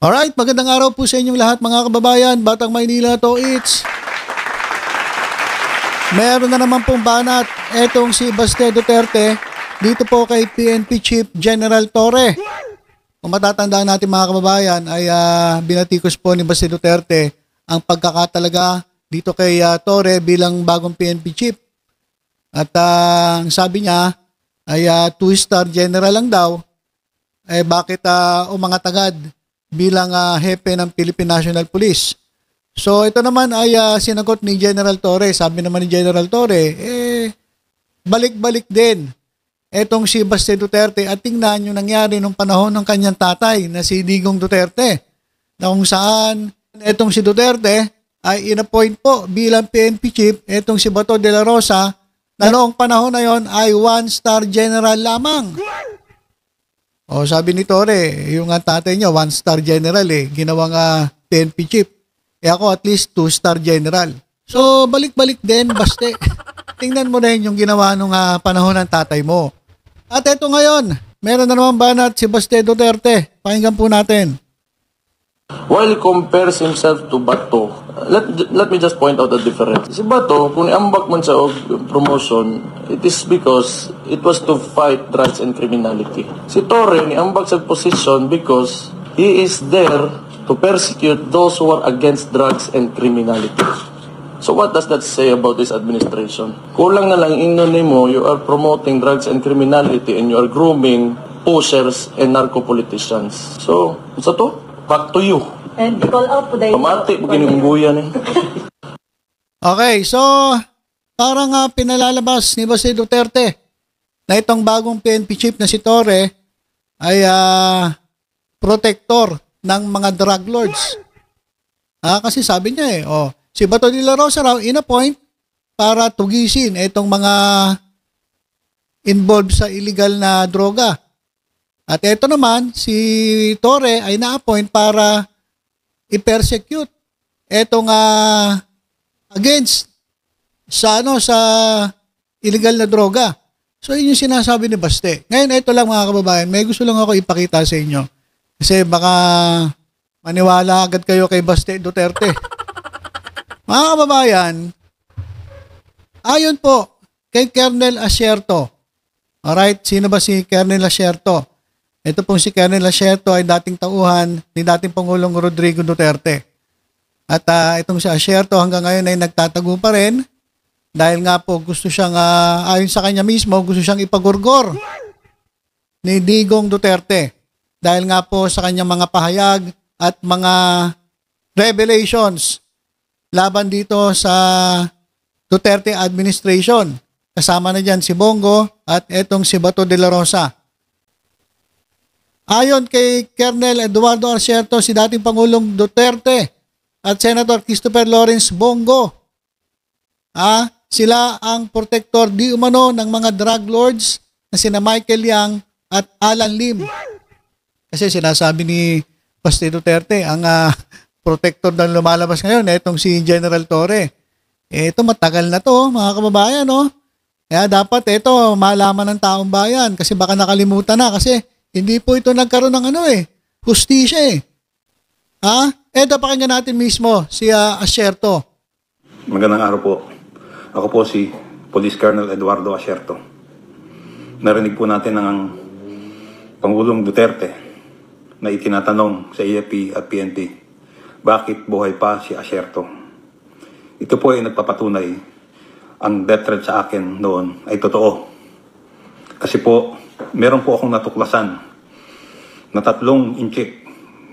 Alright, magandang araw po sa inyong lahat mga kababayan. Batang Maynila to, meron na naman pong banat etong si Baste Duterte dito po kay PNP Chief General Torre. Kung matatandaan natin mga kababayan ay binatikos po ni Baste Duterte ang pagkakatalaga dito kay Torre bilang bagong PNP Chief. At ang sabi niya ay 2-star general lang daw. Bakit umangatagad bilang hepe ng Philippine National Police? So ito naman ay sinagot ni General Torre. Sabi naman ni General Torre, balik-balik din etong si Baste Duterte at tingnan yung nangyari nung panahon ng kanyang tatay na si Digong Duterte, na kung saan etong si Duterte ay inappoint po bilang PNP Chief etong si Bato de la Rosa na noong panahon na yon ay 1-star general lamang. O sabi ni Torre, yung tatay niya 1-star general ginawang PNP Chief. Ako at least 2-star general. So balik-balik din Baste. Tingnan mo rin yung ginawa nung panahon ng tatay mo. At eto ngayon, meron na naman banat si Baste Duterte. Pakinggan po natin. While compares himself to Bato, let me just point out the difference. Si Bato, kung iambak man sa promotion, it is because it was to fight drugs and criminality. Si Torre, iambak sa position because he is there to persecute those who are against drugs and criminality. So what does that say about this administration? Kulang na lang mo, you are promoting drugs and criminality and you are grooming pushers and narco-politicians. So, sa to? Back to you. And call out po dahil. Pamati, maginimbuyan Okay, so parang pinalalabas ni Baste Duterte na itong bagong PNP Chief na si Torre ay protector ng mga drug lords. Kasi sabi niya si Bato de la Rosa raw in-appoint para tugisin itong mga involved sa illegal na droga. At ito naman, si Torre ay na-appoint para i-persecute itong against sa illegal na droga. So yun yung sinasabi ni Baste. Ngayon, ito lang mga kababayan, may gusto lang ako ipakita sa inyo. Kasi baka maniwala agad kayo kay Baste Duterte. Mga kababayan, ayon po kay Colonel Asierto. Alright, sino ba si Colonel Asierto? Ito pong si Colonel Asierto ay dating tauhan ni dating Pangulong Rodrigo Duterte. At itong si Asierto hanggang ngayon ay nagtatago pa rin dahil nga po gusto siyang, ayon sa kanya mismo, gusto siyang ipagurgor ni Digong Duterte. Dahil nga po sa kanyang mga pahayag at mga revelations laban dito sa Duterte administration. Kasama na dyan si Bongo at etong si Bato de la Rosa. Ayon kay Colonel Eduardo Asierto, si dating Pangulong Duterte at Senator Christopher Lawrence Bongo, sila ang protector di umano ng mga drug lords na sina Michael Yang at Alan Lim. Kasi sinasabi ni Baste Duterte, ang protector na lumalabas ngayon, itong si General Torre. Ito matagal na to mga kababayan, Kaya dapat ito malaman ng taong bayan kasi baka nakalimutan na kasi hindi po ito nagkaroon ng hustisya Eto pakinggan natin mismo si Asierto. Magandang araw po. Ako po si Police Colonel Eduardo Asierto. Narinig po natin ang Pangulong Duterte na itinatanong sa AFP at PNP, bakit buhay pa si Asierto? Ito po ay nagpapatunay ang death threat sa akin noon ay totoo. Kasi po, meron po akong natuklasan na 3 inchik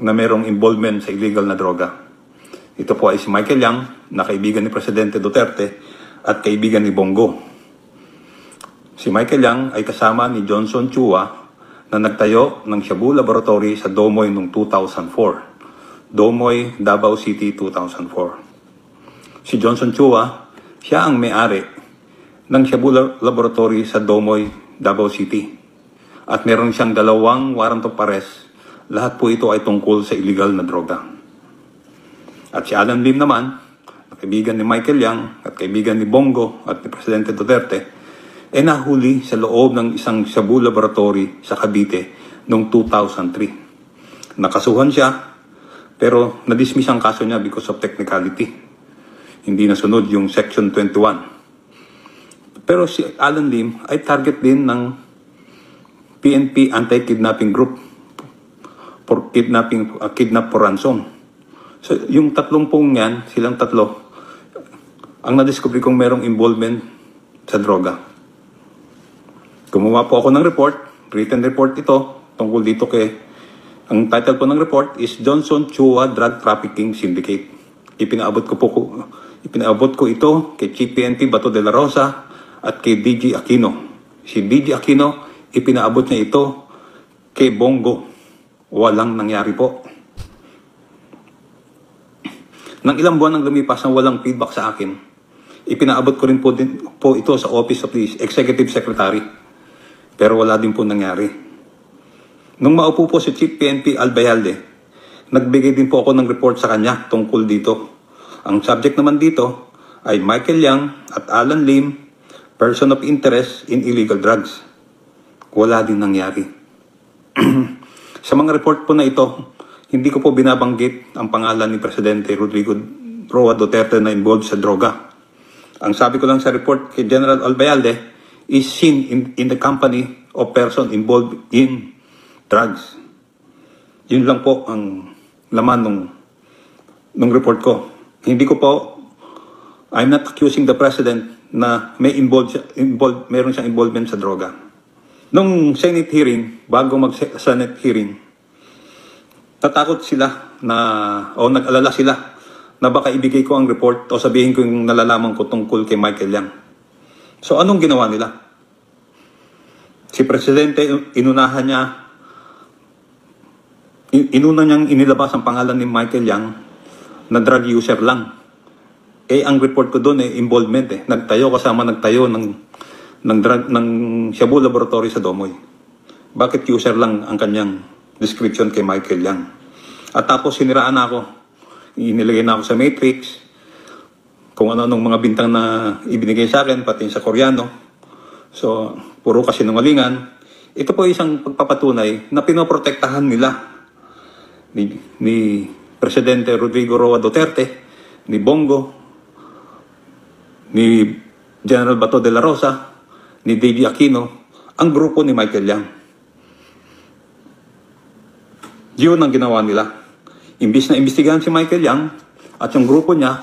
na merong involvement sa illegal na droga. Ito po ay si Michael Yang, na kaibigan ni Presidente Duterte at kaibigan ni Bongo. Si Michael Yang ay kasama ni Johnson Chua na nagtayo ng Shabu Laboratory sa Domoy noong 2004. Domoy, Davao City, 2004. Si Johnson Chua, siya ang may-ari ng Shabu Laboratory sa Domoy, Davao City. At meron siyang 2 warrant of arrest. Lahat po ito ay tungkol sa illegal na droga. At si Alan Lim naman, kaibigan ni Michael Yang at kaibigan ni Bongo at ni Presidente Duterte, nahuli sa loob ng isang Shabu Laboratory sa Cavite noong 2003. Nakasuhan siya Pero na-dismiss ang kaso niya because of technicality. Hindi nasunod yung Section 21. Pero si Alan Lim ay target din ng PNP Anti-Kidnapping Group for kidnap for ransom. So yung tatlong pong yan, silang tatlo, ang na-discover kong merong involvement sa droga. Gumawa po ako ng report, written report ito, tungkol dito ang title po ng report is Johnson Chua Drug Trafficking Syndicate. Ipinaabot ko ito kay Chief PNP Bato de la Rosa at kay DG Aquino. Si DG Aquino, ipinaabot niya ito kay Bongo. Walang nangyari po. Nang ilang buwan nang lumipas nang walang feedback sa akin, ipinaabot ko rin po ito sa Office of the Executive Secretary. Pero wala din po nangyari. Nung maupo po si Chief PNP Albayalde, nagbigay din po ako ng report sa kanya tungkol dito. Ang subject naman dito ay Michael Yang at Alan Lim, person of interest in illegal drugs. Wala din nangyari. Sa mga report po na ito, hindi ko po binabanggit ang pangalan ni Presidente Rodrigo Roa Duterte na involved sa droga. Ang sabi ko lang sa report kay General Albayalde is seen in the company of person involved in drugs. Yun lang po ang laman nung report ko. Hindi ko po, I'm not accusing the President na meron siyang involvement sa droga. Nung Senate hearing, bago mag-Senate hearing, natakot sila nag-alala sila na baka ibigay ko ang report o sabihin ko yung nalalaman ko tungkol kay Michael Yang. So anong ginawa nila? Si Presidente, inuna niyang inilabas ang pangalan ni Michael Yang na drug user lang. Ang report ko doon involvement kasama nagtayo ng Shabu Laboratory sa Domoy. Bakit user lang ang kanyang description kay Michael Yang? At tapos siniraan ako. Inilagay na ako sa Matrix. Kung ano-anong mga bintang na ibinigay sa akin, pati sa Koreano. So, puro kasinungalingan. Ito po isang pagpapatunay na pinoprotektahan nila ni Presidente Rodrigo Roa Duterte, ni Bongo, ni General Bato de la Rosa, ni DG Aquino, ang grupo ni Michael Yang. Yun ang ginawa nila. Imbis na imbestigahan si Michael Yang at yung grupo niya,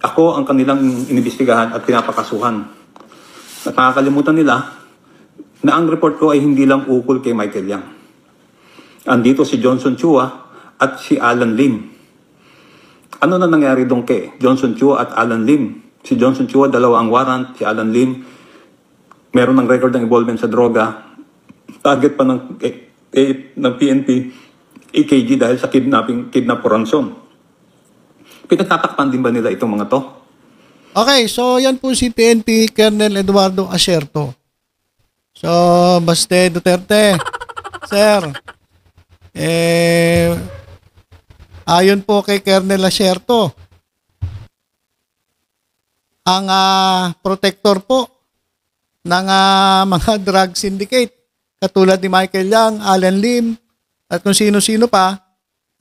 ako ang kanilang inimbestigahan at pinapakasuhan. At nakakalimutan nila na ang report ko ay hindi lang ukol kay Michael Yang. Andito si Johnson Chua at si Alan Lim. Ano na nangyari doon kay Johnson Chua at Alan Lim? Si Johnson Chua, 2 ang warrant. Si Alan Lim, meron ng record ng involvement sa droga. Target pa ng PNP, EKG dahil sa kidnap for ransom. Pinagtatakpan din ba nila itong mga to? Okay, so yan po si PNP Colonel Eduardo Asierto. So, Baste Duterte, sir, ayon po kay Colonel Asierto, ang protector po ng mga drug syndicate, katulad ni Michael Yang, Alan Lim, at kung sino-sino pa,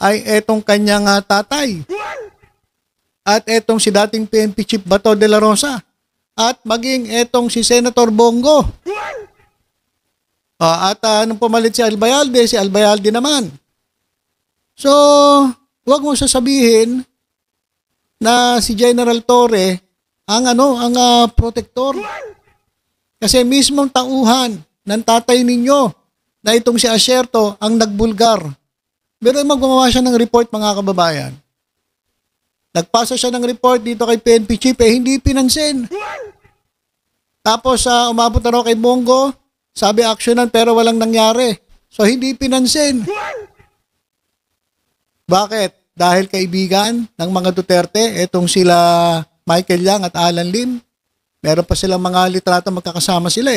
ay etong kanyang tatay. At etong si dating PNP Chief Bato de la Rosa. At maging etong si Senator Bongo. At nung pumalit si Albayalde naman. So, huwag mo sasabihin na si General Torre ang protector. Kasi mismong tauhan ng tatay ninyo na itong si Asierto ang nagbulgar. Pero gumawa siya ng report, mga kababayan. Nagpasa siya ng report dito kay PNP Chief, hindi pinansin. Tapos umabot na raw kay Bongo, sabi actionan pero walang nangyari. So hindi pinansin. Bakit? Dahil kaibigan ng mga Duterte, etong sila Michael Yang at Alan Lim. Meron pa silang mga litrato, magkakasama sila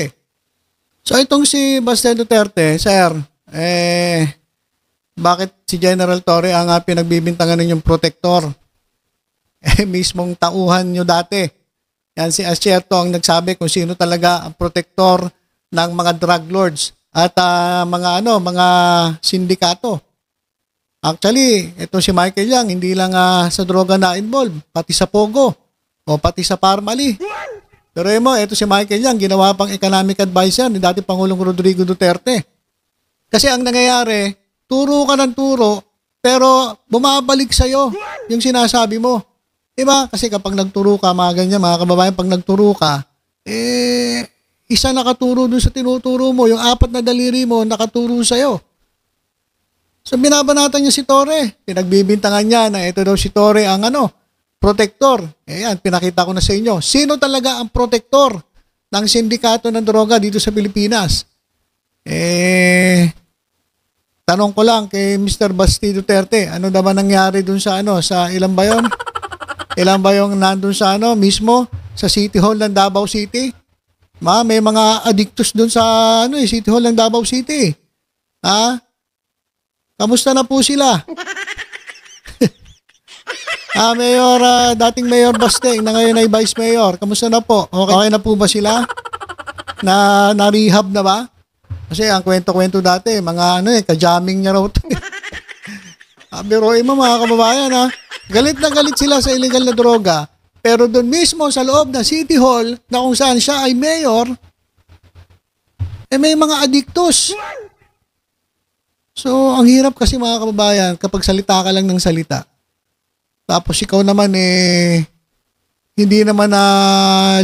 So itong si Baste Duterte, sir, bakit si General Torre ang pinagbibintangan ninyong protector? Mismong tauhan nyo dati. Yan si Asierto ang nagsabi kung sino talaga ang protector ng mga drug lords at mga sindikato. Actually, ito si Michael Yang, hindi lang sa droga na involved, pati sa Pogo, o pati sa Parmali. Pero mo, ito si Michael Yang, ginawa pang economic advisor ni dating Pangulong Rodrigo Duterte. Kasi ang nangyayari, turo ka ng turo, pero bumabalik sa'yo yung sinasabi mo. Diba? Kasi kapag nagturo ka, mga ganyan, mga kababayan, pag nagturo ka, isa nakaturo dun sa tinuturo mo, yung 4 na daliri mo nakaturo sa'yo. So binabanatan niya si Torre. Pinagbibintangan niya na ito daw si Torre ang protector. Ayan, pinakita ko na sa inyo. Sino talaga ang protector ng sindikato ng droga dito sa Pilipinas? Tanong ko lang kay Mr. Basti Duterte, ano naman nangyari dun sa sa ilan ba yun? Ilan ba yung nandun sa mismo sa City Hall ng Davao City? May mga addictus dun sa City Hall ng Davao City. Ha? Kamusta na po sila? Mayor, dating Mayor Basteng na ngayon ay Vice Mayor. Kamusta na po? Okay na po ba sila? Na-rehab na ba? Kasi ang kwento-kwento dati, mga ka-jamming niya raw. Biruin mo mga kababayan galit na galit sila sa illegal na droga. Pero doon mismo sa loob ng City Hall na kung saan siya ay mayor, may mga addictus. So, ang hirap kasi mga kababayan kapag salita ka lang ng salita. Tapos ikaw naman hindi naman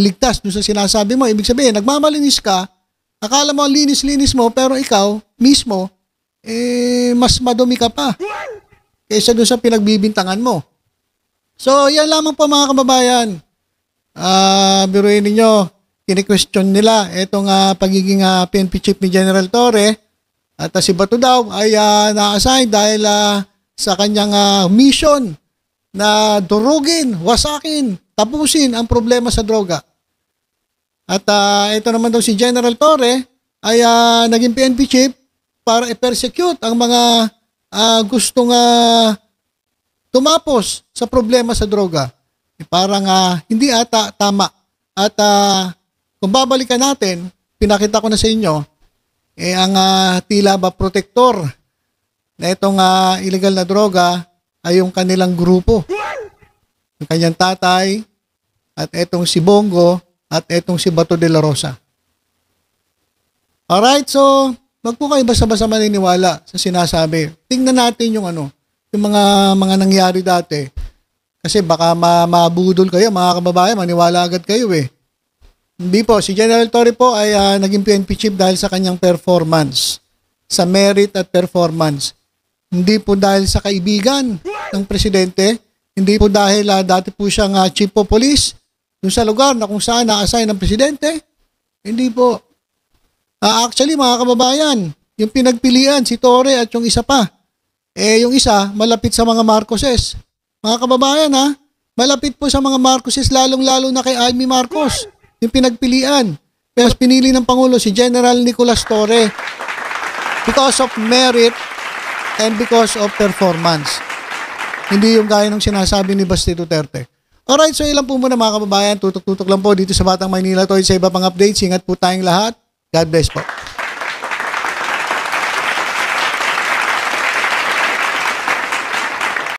ligtas doon sa sinasabi mo. Ibig sabihin, nagmamalinis ka, akala mo linis-linis mo, pero ikaw mismo, mas madumi ka pa kaysa doon sa pinagbibintangan mo. So, yan lamang po mga kababayan. Biruin ninyo, kini-question nila itong pagiging PNP chief ni General Torre. At si Bato daw ay na-assign dahil sa kanyang mission na durugin, wasakin, tapusin ang problema sa droga. At ito naman daw si General Torre ay naging PNP chief para i-persecute ang mga gustong tumapos sa problema sa droga. Parang hindi ata tama. At kung babalikan natin, pinakita ko na sa inyo, ang tila ba protector na itong illegal na droga ay yung kanilang grupo. Ang kanyang tatay, at itong si Bongo, at itong si Bato de la Rosa. Alright, so wag po kayo basta-basta maniniwala sa sinasabi. Tingnan natin yung yung mga nangyari dati. Kasi baka mabudol kayo, mga kababayan, maniwala agad kayo Hindi po, si General Torre po ay naging PNP chief dahil sa kanyang performance, sa merit at performance. Hindi po dahil sa kaibigan ng presidente, hindi po dahil dati po siyang chief of police dun sa lugar na kung saan na-assign ng presidente. Hindi po. Actually, mga kababayan, yung pinagpilian, si Torre at yung isa pa, yung isa, malapit sa mga Marcoses. Mga kababayan, malapit po sa mga Marcoses, lalong-lalo na kay Amy Marcos. Yung pinagpilian. Pero pinili ng Pangulo si General Nicolas Torre because of merit and because of performance. Hindi yung gaya ng sinasabi ni Basti Duterte. Alright, so ilan po muna mga kababayan. Tutok-tutok lang po dito sa Batang Maynila. Sa iba pang updates. Ingat po tayong lahat. God bless po.